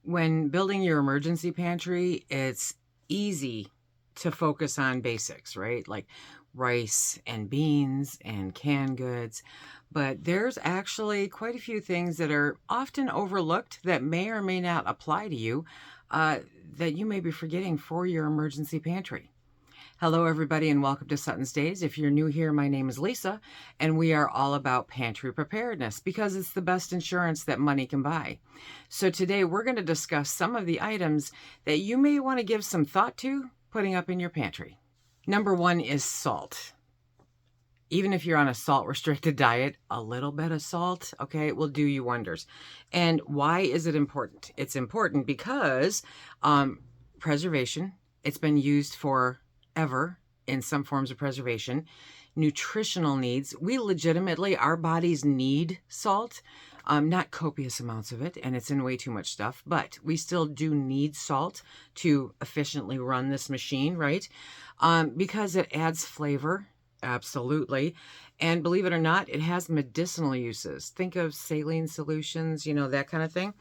When building your emergency pantry, it's easy to focus on basics, right? Like rice and beans and canned goods. But there's actually quite a few things that are often overlooked that may or may not apply to you that you may be forgetting for your emergency pantry. Hello, everybody, and welcome to SuttonsDaze. If you're new here, my name is Lisa, and we are all about pantry preparedness because it's the best insurance that money can buy. So today we're going to discuss some of the items that you may want to give some thought to putting up in your pantry. Number one is salt. Even if you're on a salt-restricted diet, a little bit of salt, okay, will do you wonders. And why is it important? It's important because preservation, it's been used for ever in some forms of preservation. Nutritional needs, we legitimately, our bodies need salt, not copious amounts of it, and it's in way too much stuff, but we still do need salt to efficiently run this machine, right? Because it adds flavor, absolutely, and believe it or not, it has medicinal uses. Think of saline solutions, you know, that kind of thing,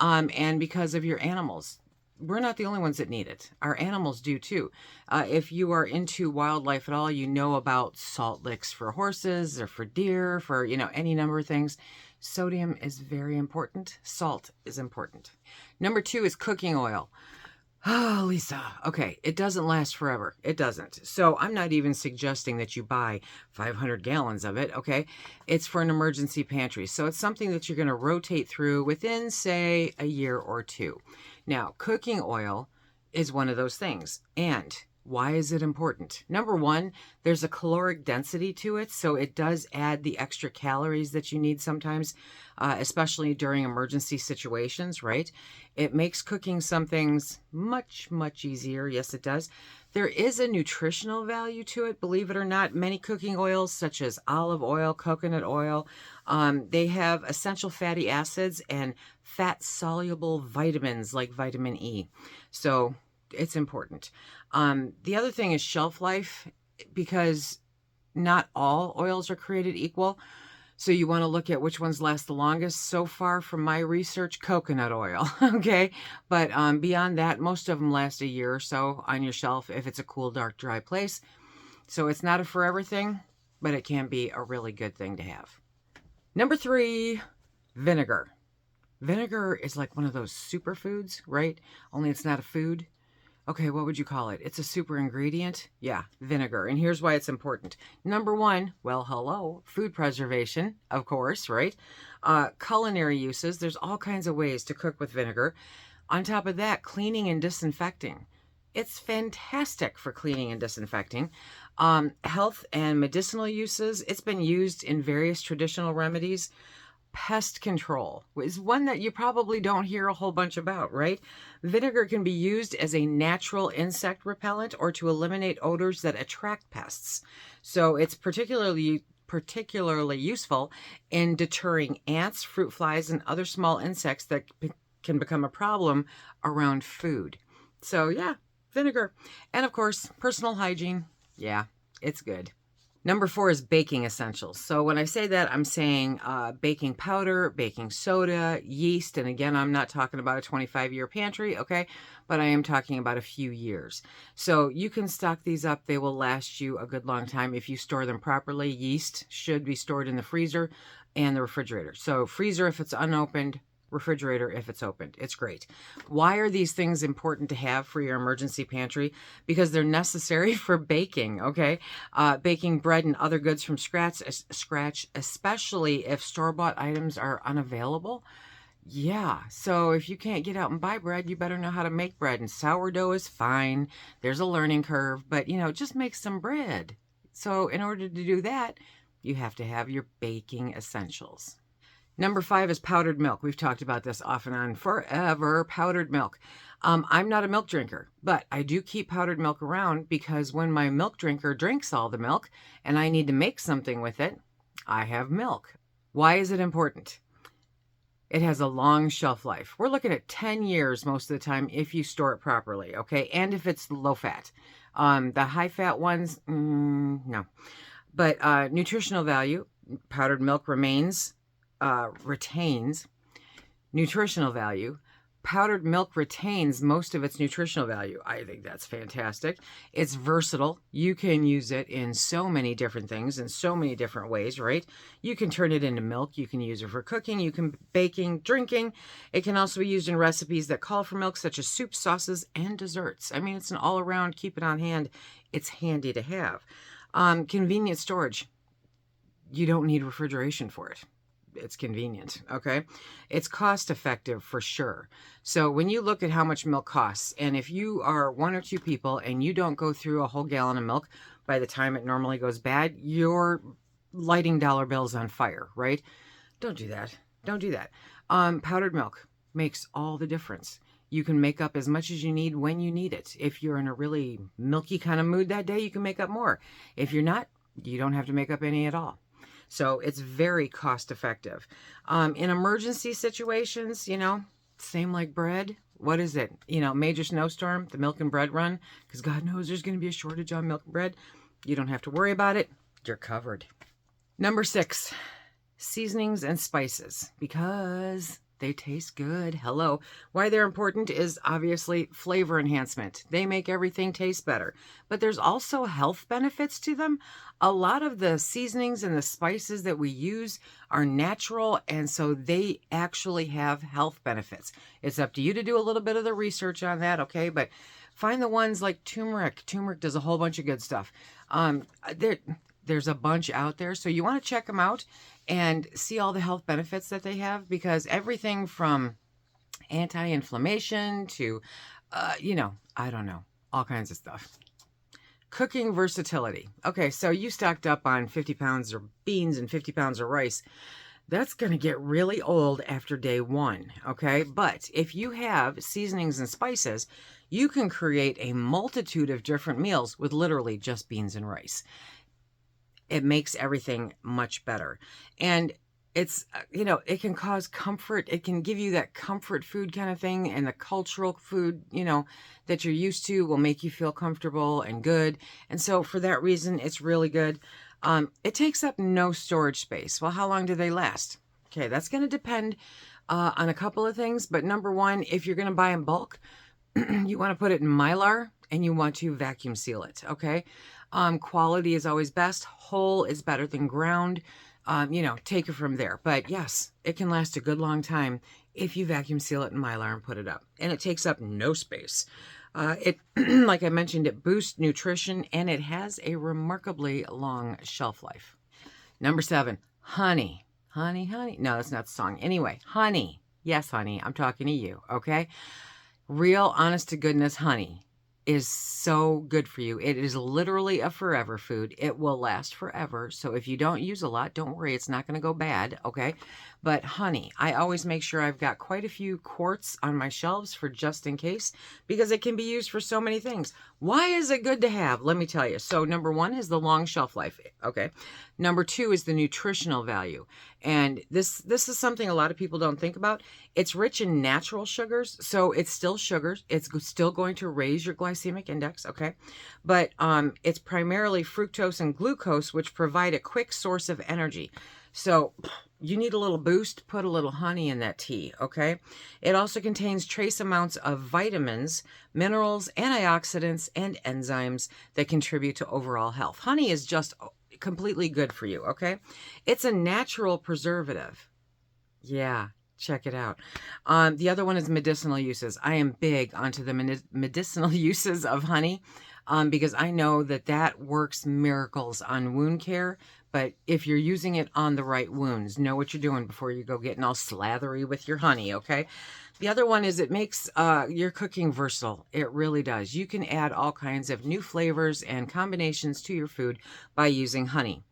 and because of your animals. We're not the only ones that need it. Our animals do too. If you are into wildlife at all, you know about salt licks for horses or for deer, for, you know, any number of things. Sodium is very important. Salt is important. Number two is cooking oil. Oh, Lisa. Okay, it doesn't last forever. It doesn't. So I'm not even suggesting that you buy 500 gallons of it, okay? It's for an emergency pantry. So it's something that you're going to rotate through within, say, a year or two. Now, cooking oil is one of those things. And why is it important? Number one, there's a caloric density to it, so it does add the extra calories that you need sometimes, especially during emergency situations, right? It makes cooking some things much, much easier. Yes, it does. There is a nutritional value to it, believe it or not. Many cooking oils, such as olive oil, coconut oil, they have essential fatty acids and fat-soluble vitamins like vitamin E. So it's important. The other thing is shelf life, because not all oils are created equal. So you want to look at which ones last the longest. So far from my research, coconut oil, okay? But beyond that, most of them last a year or so on your shelf if it's a cool, dark, dry place. So it's not a forever thing, but it can be a really good thing to have. Number three, vinegar. Vinegar is like one of those superfoods, right? Only it's not a food. Okay, what would you call it? It's a super ingredient. Yeah, vinegar. And here's why it's important. Number one, well, hello, food preservation, of course, right? Culinary uses. There's all kinds of ways to cook with vinegar. On top of that, cleaning and disinfecting. It's fantastic for cleaning and disinfecting. Health and medicinal uses. It's been used in various traditional remedies. Pest control is one that you probably don't hear a whole bunch about, right? Vinegar can be used as a natural insect repellent or to eliminate odors that attract pests. So it's particularly useful in deterring ants, fruit flies, and other small insects that can become a problem around food. So yeah, vinegar. And of course, personal hygiene. Yeah, it's good. Number four is baking essentials. So when I say that, I'm saying baking powder, baking soda, yeast. And again, I'm not talking about a 25-year pantry, okay? But I am talking about a few years. So you can stock these up. They will last you a good long time if you store them properly. Yeast should be stored in the freezer and the refrigerator. So freezer if it's unopened, refrigerator if it's opened. It's great. Why are these things important to have for your emergency pantry? Because they're necessary for baking, okay? Baking bread and other goods from scratch, especially if store-bought items are unavailable. Yeah, so if you can't get out and buy bread, you better know how to make bread. And sourdough is fine. There's a learning curve, but, you know, just make some bread. So in order to do that, you have to have your baking essentials. Number five is powdered milk. We've talked about this off and on forever, powdered milk. I'm not a milk drinker, but I do keep powdered milk around because when my milk drinker drinks all the milk and I need to make something with it, I have milk. Why is it important? It has a long shelf life. We're looking at 10 years most of the time if you store it properly, okay? And if it's low fat. The high fat ones, no. But nutritional value, powdered milk retains nutritional value, Powdered milk retains most of its nutritional value. I think that's fantastic. It's versatile. You can use it in so many different things in so many different ways, right? You can turn it into milk. You can use it for cooking. You can baking, drinking. It can also be used in recipes that call for milk, such as soups, sauces, and desserts. I mean, it's an all-around keep it on hand. It's handy to have. Convenient storage. You don't need refrigeration for it. It's convenient, okay? It's cost effective for sure. So when you look at how much milk costs, and if you are 1 or 2 people and you don't go through a whole gallon of milk by the time it normally goes bad, you're lighting dollar bills on fire, right? Don't do that. Don't do that. Powdered milk makes all the difference. You can make up as much as you need when you need it. If you're in a really milky kind of mood that day, you can make up more. If you're not, you don't have to make up any at all. So it's very cost effective. In emergency situations, you know, same like bread. What is it? You know, major snowstorm, the milk and bread run, because God knows there's going to be a shortage on milk and bread. You don't have to worry about it. You're covered. Number 6, seasonings and spices, because they taste good. Hello. Why they're important is obviously flavor enhancement. They make everything taste better. But there's also health benefits to them. A lot of the seasonings and the spices that we use are natural, and so they actually have health benefits. It's up to you to do a little bit of the research on that, okay? But find the ones like turmeric. Turmeric does a whole bunch of good stuff. There's a bunch out there, so you want to check them out and see all the health benefits that they have, because everything from anti-inflammation to, you know, I don't know, all kinds of stuff. Cooking versatility. Okay, so you stocked up on 50 pounds of beans and 50 pounds of rice. That's going to get really old after day 1, okay? But if you have seasonings and spices, you can create a multitude of different meals with literally just beans and rice. It makes everything much better. And it's, you know, it can cause comfort. It can give you that comfort food kind of thing, and the cultural food, you know, that you're used to will make you feel comfortable and good. And so for that reason, it's really good. It takes up no storage space. Well, how long do they last? Okay, that's going to depend on a couple of things. But number 1, if you're going to buy in bulk, you want to put it in Mylar and you want to vacuum seal it, okay? Quality is always best. Whole is better than ground. You know, take it from there. But yes, it can last a good long time if you vacuum seal it in Mylar and put it up. And it takes up no space. Like I mentioned, it boosts nutrition, and it has a remarkably long shelf life. Number 7, honey. Honey, honey. No, that's not the song. Anyway, honey. Yes, honey, I'm talking to you, okay? Real, honest to goodness honey is so good for you. It is literally a forever food. It will last forever. So if you don't use a lot, don't worry. It's not going to go bad, okay? But honey, I always make sure I've got quite a few quarts on my shelves for just in case, because it can be used for so many things. Why is it good to have? Let me tell you. So number 1 is the long shelf life, okay? Number 2 is the nutritional value. And this is something a lot of people don't think about. It's rich in natural sugars, so it's still sugars. It's still going to raise your glycemic index, okay? But it's primarily fructose and glucose, which provide a quick source of energy. So you need a little boost, put a little honey in that tea, okay? It also contains trace amounts of vitamins, minerals, antioxidants, and enzymes that contribute to overall health. Honey is just completely good for you, okay? It's a natural preservative. Yeah, check it out. The other one is medicinal uses. I am big onto the medicinal uses of honey because I know that that works miracles on wound care. But if you're using it on the right wounds, know what you're doing before you go getting all slathery with your honey, okay? The other one is it makes your cooking versatile. It really does. You can add all kinds of new flavors and combinations to your food by using honey.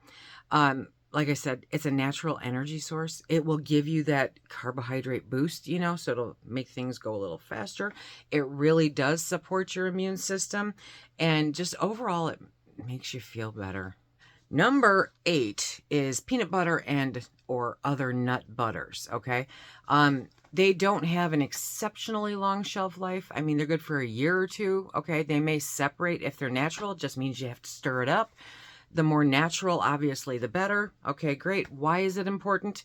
Like I said, it's a natural energy source. It will give you that carbohydrate boost, you know, so it'll make things go a little faster. It really does support your immune system. And just overall, it makes you feel better. Number 8 is peanut butter and or other nut butters, okay? They don't have an exceptionally long shelf life. I mean, they're good for a year or 2, okay? They may separate if they're natural. It just means you have to stir it up. The more natural, obviously, the better. Okay, great. Why is it important?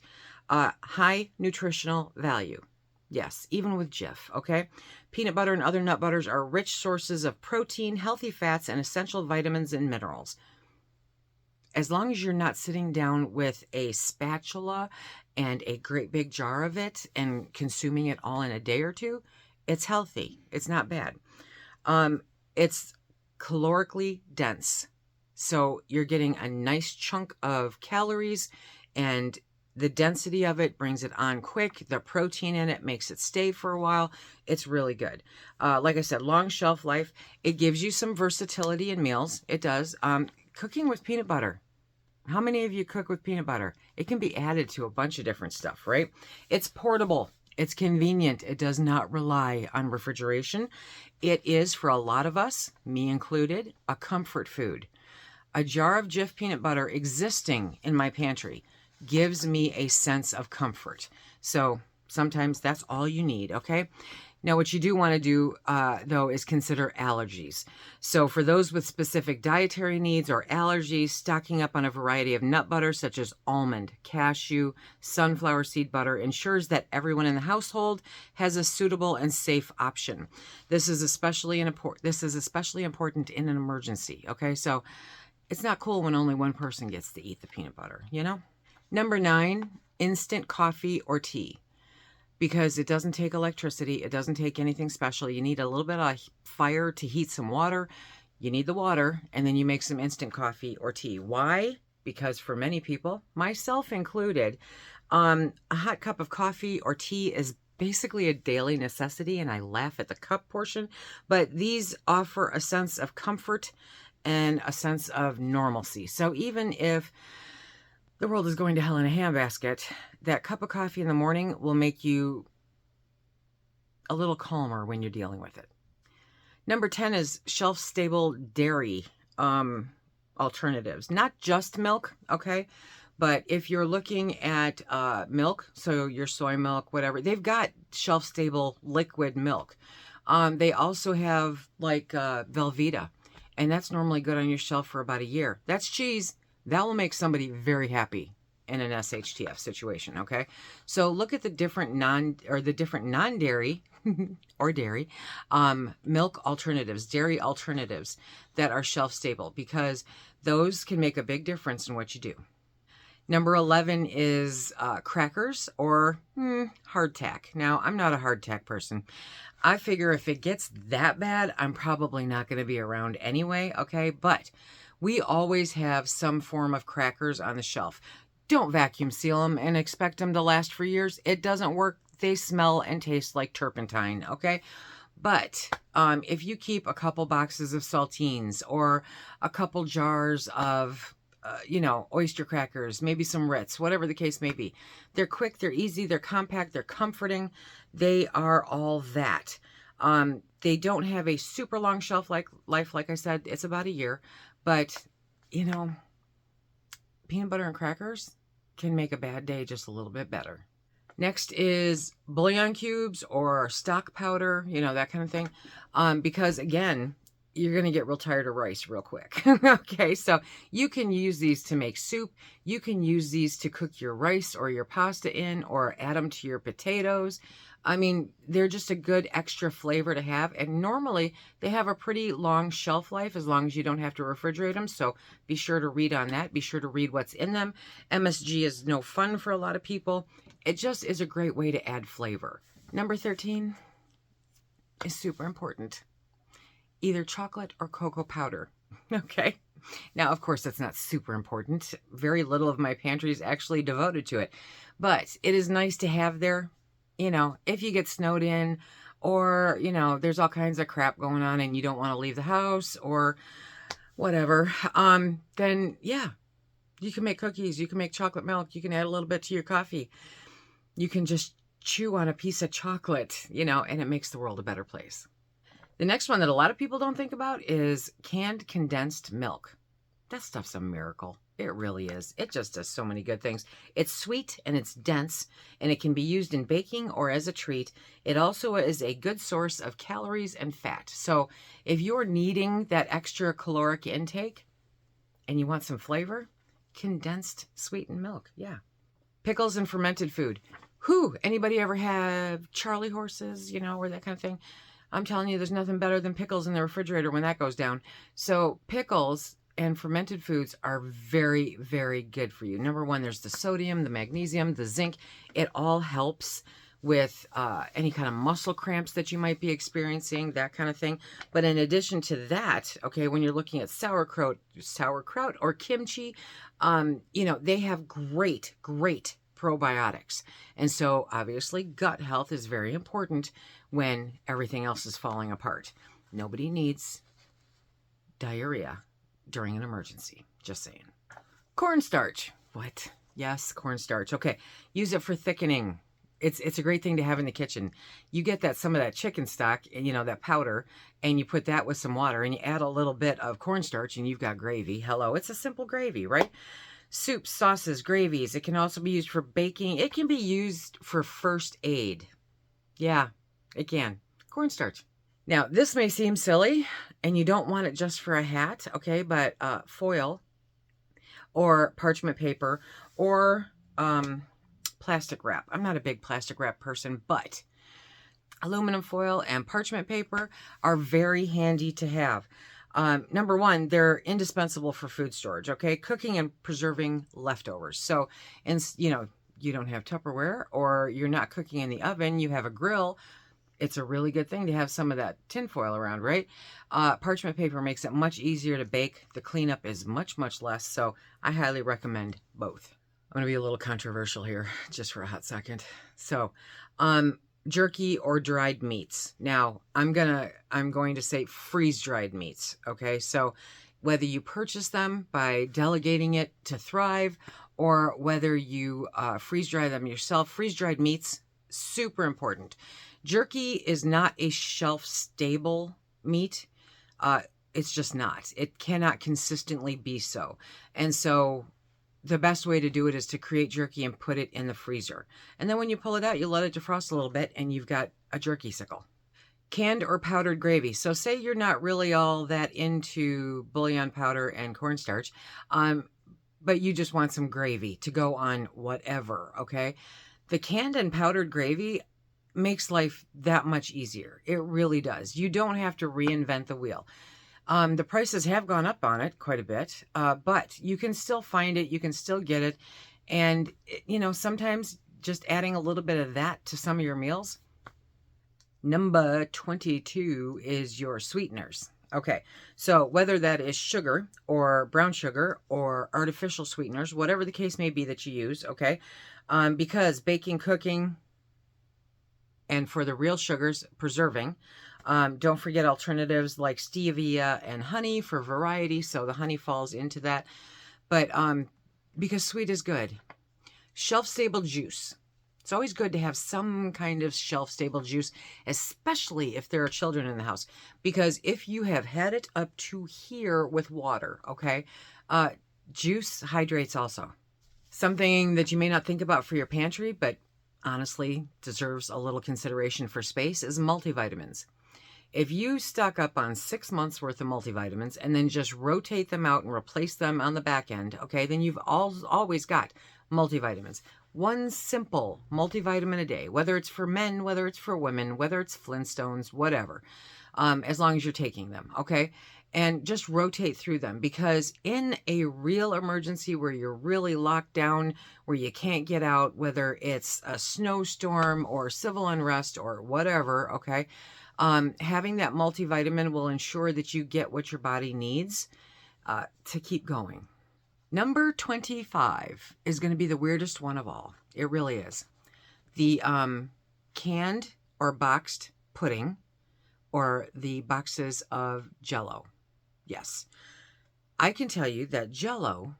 High nutritional value. Yes, even with Jif, okay? Peanut butter and other nut butters are rich sources of protein, healthy fats, and essential vitamins and minerals. As long as you're not sitting down with a spatula and a great big jar of it and consuming it all in a day or two, it's healthy. It's not bad. It's calorically dense. So you're getting a nice chunk of calories, and the density of it brings it on quick. The protein in it makes it stay for a while. It's really good. Like I said, long shelf life. It gives you some versatility in meals. It does. Cooking with peanut butter. How many of you cook with peanut butter? It can be added to a bunch of different stuff, right? It's portable. It's convenient. It does not rely on refrigeration. It is, for a lot of us, me included, a comfort food. A jar of Jif peanut butter existing in my pantry gives me a sense of comfort. So sometimes that's all you need, okay? Now, what you do want to do, though, is consider allergies. So for those with specific dietary needs or allergies, stocking up on a variety of nut butter, such as almond, cashew, sunflower seed butter, ensures that everyone in the household has a suitable and safe option. This is especially important in an emergency, okay? So it's not cool when only one person gets to eat the peanut butter, you know? Number 9, instant coffee or tea. Because it doesn't take electricity, it doesn't take anything special. You need a little bit of fire to heat some water. You need the water, and then you make some instant coffee or tea. Why? Because for many people, myself included, a hot cup of coffee or tea is basically a daily necessity, and I laugh at the cup portion, but these offer a sense of comfort and a sense of normalcy. So even if the world is going to hell in a handbasket, that cup of coffee in the morning will make you a little calmer when you're dealing with it. Number 10 is shelf-stable dairy alternatives. Not just milk, okay? But if you're looking at milk, so your soy milk, whatever, they've got shelf-stable liquid milk. They also have like Velveeta, and that's normally good on your shelf for about a year. That's cheese. That will make somebody very happy in an SHTF situation, okay? So look at the different non-dairy or dairy milk alternatives, dairy alternatives that are shelf-stable, because those can make a big difference in what you do. Number 11 is crackers or hardtack. Now, I'm not a hardtack person. I figure if it gets that bad, I'm probably not going to be around anyway, okay? But we always have some form of crackers on the shelf. Don't vacuum seal them and expect them to last for years. It doesn't work. They smell and taste like turpentine, okay? But if you keep a couple boxes of saltines or a couple jars of, oyster crackers, maybe some Ritz, whatever the case may be. They're quick, they're easy, they're compact, they're comforting. They are all that. They don't have a super long shelf life. Like I said, it's about a year. But, peanut butter and crackers can make a bad day just a little bit better. Next is bouillon cubes or stock powder, that kind of thing. Because, again, you're going to get real tired of rice real quick. Okay, so you can use these to make soup. You can use these to cook your rice or your pasta in, or add them to your potatoes. I mean, they're just a good extra flavor to have. And normally they have a pretty long shelf life as long as you don't have to refrigerate them. So be sure to read on that. Be sure to read what's in them. MSG is no fun for a lot of people. It just is a great way to add flavor. Number 13 is super important. Either chocolate or cocoa powder. Okay. Now, of course, that's not super important. Very little of my pantry is actually devoted to it. But it is nice to have there. If you get snowed in, or, there's all kinds of crap going on and you don't want to leave the house or whatever, then yeah, you can make cookies, you can make chocolate milk, you can add a little bit to your coffee. You can just chew on a piece of chocolate, and it makes the world a better place. The next one that a lot of people don't think about is canned condensed milk. That stuff's a miracle. It really is. It just does so many good things. It's sweet and it's dense, and it can be used in baking or as a treat. It also is a good source of calories and fat. So if you're needing that extra caloric intake and you want some flavor, condensed sweetened milk. Yeah. Pickles and fermented food. Whew, anybody ever have Charlie horses, you know, or that kind of thing? I'm telling you, there's nothing better than pickles in the refrigerator when that goes down. So pickles and fermented foods are very, very good for you. Number one, there's the sodium, the magnesium, the zinc. It all helps with any kind of muscle cramps that you might be experiencing, that kind of thing. But in addition to that, okay, when you're looking at sauerkraut or kimchi, you know, they have great probiotics. And so obviously gut health is very important when everything else is falling apart. Nobody needs diarrhea during an emergency. Just saying. Cornstarch. What? Yes, cornstarch. Okay. Use it for thickening. It's a great thing to have in the kitchen. You get some of that chicken stock, you know, that powder, and you put that with some water, and you add a little bit of cornstarch, and you've got gravy. Hello, it's a simple gravy, right? Soups, sauces, gravies. It can also be used for baking. It can be used for first aid. Yeah, it can. Cornstarch. Now, this may seem silly, and you don't want it just for a hat, okay? But foil or parchment paper or plastic wrap. I'm not a big plastic wrap person, but aluminum foil and parchment paper are very handy to have. Number one, they're indispensable for food storage, okay? Cooking and preserving leftovers. So, and you know, you don't have Tupperware or you're not cooking in the oven, you have a grill. It's a really good thing to have some of that tin foil around, right? Parchment paper makes it much easier to bake. The cleanup is much less. So I highly recommend both. I'm going to be a little controversial here just for a hot second. So, jerky or dried meats. Now, I'm going to say freeze-dried meats, okay? So, whether you purchase them by delegating it to Thrive or whether you freeze-dry them yourself, freeze-dried meats, super important. Jerky is not a shelf-stable meat. It's just not. It cannot consistently be so. And so the best way to do it is to create jerky and put it in the freezer. And then when you pull it out, you let it defrost a little bit and you've got a jerky sickle. Canned or powdered gravy. So say you're not really all that into bouillon powder and cornstarch, but you just want some gravy to go on whatever, okay? The canned and powdered gravy makes life that much easier. It really does. You don't have to reinvent the wheel. The prices have gone up on it quite a bit, but you can still find it. You can still get it. And, you know, sometimes just adding a little bit of that to some of your meals. Number 22 is your sweeteners. Okay, so whether that is sugar or brown sugar or artificial sweeteners, whatever the case may be that you use, okay, because baking, cooking, and for the real sugars, preserving, don't forget alternatives like stevia and honey for variety. So the honey falls into that. But because sweet is good. Shelf-stable juice. It's always good to have some kind of shelf-stable juice, especially if there are children in the house. Because if you have had it up to here with water, okay, juice hydrates also. Something that you may not think about for your pantry, but honestly deserves a little consideration for space is multivitamins. If you stock up on 6 months worth of multivitamins and then just rotate them out and replace them on the back end, okay, then you've always got multivitamins. One simple multivitamin a day, whether it's for men, whether it's for women, whether it's Flintstones, whatever, as long as you're taking them, okay? And just rotate through them, because in a real emergency where you're really locked down, where you can't get out, whether it's a snowstorm or civil unrest or whatever, okay, having that multivitamin will ensure that you get what your body needs to keep going. Number 25 is going to be the weirdest one of all. It really is. The canned or boxed pudding, or the boxes of JellO. Yes, I can tell you that JellO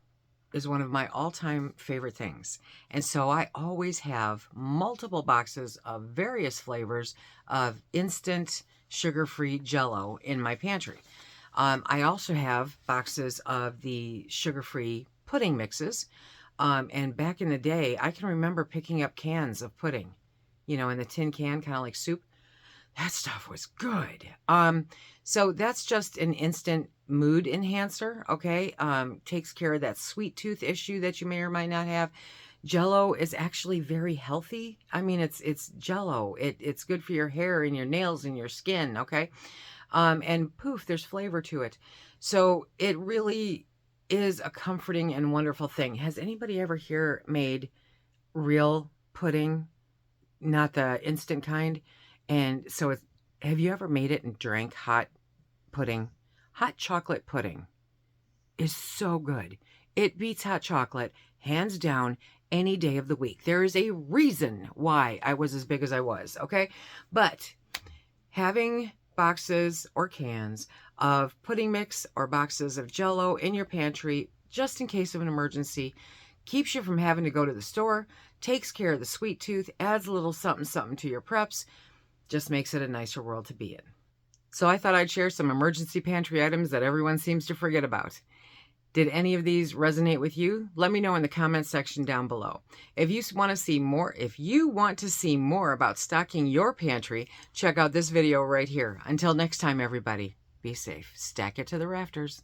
is one of my all-time favorite things. And so I always have multiple boxes of various flavors of instant sugar-free JellO in my pantry. I also have boxes of the sugar-free pudding mixes. And back in the day, I can remember picking up cans of pudding, you know, in the tin can, kind of like soup. That stuff was good. So that's just an instant mood enhancer, okay? Takes care of that sweet tooth issue that you may or might not have. JellO is actually very healthy. I mean, it's JellO. It's good for your hair and your nails and your skin, okay? And poof, there's flavor to it. So it really is a comforting and wonderful thing. Has anybody ever here made real pudding, not the instant kind? And so have you ever made it and drank hot pudding? Hot chocolate pudding is so good. It beats hot chocolate, hands down, any day of the week. There is a reason why I was as big as I was, okay? But having boxes or cans of pudding mix or boxes of JellO in your pantry, just in case of an emergency, keeps you from having to go to the store, takes care of the sweet tooth, adds a little something something to your preps, just makes it a nicer world to be in. So I thought I'd share some emergency pantry items that everyone seems to forget about. Did any of these resonate with you? Let me know in the comments section down below. If you want to see more about stocking your pantry, check out this video right here. Until next time, everybody, be safe. Stack it to the rafters.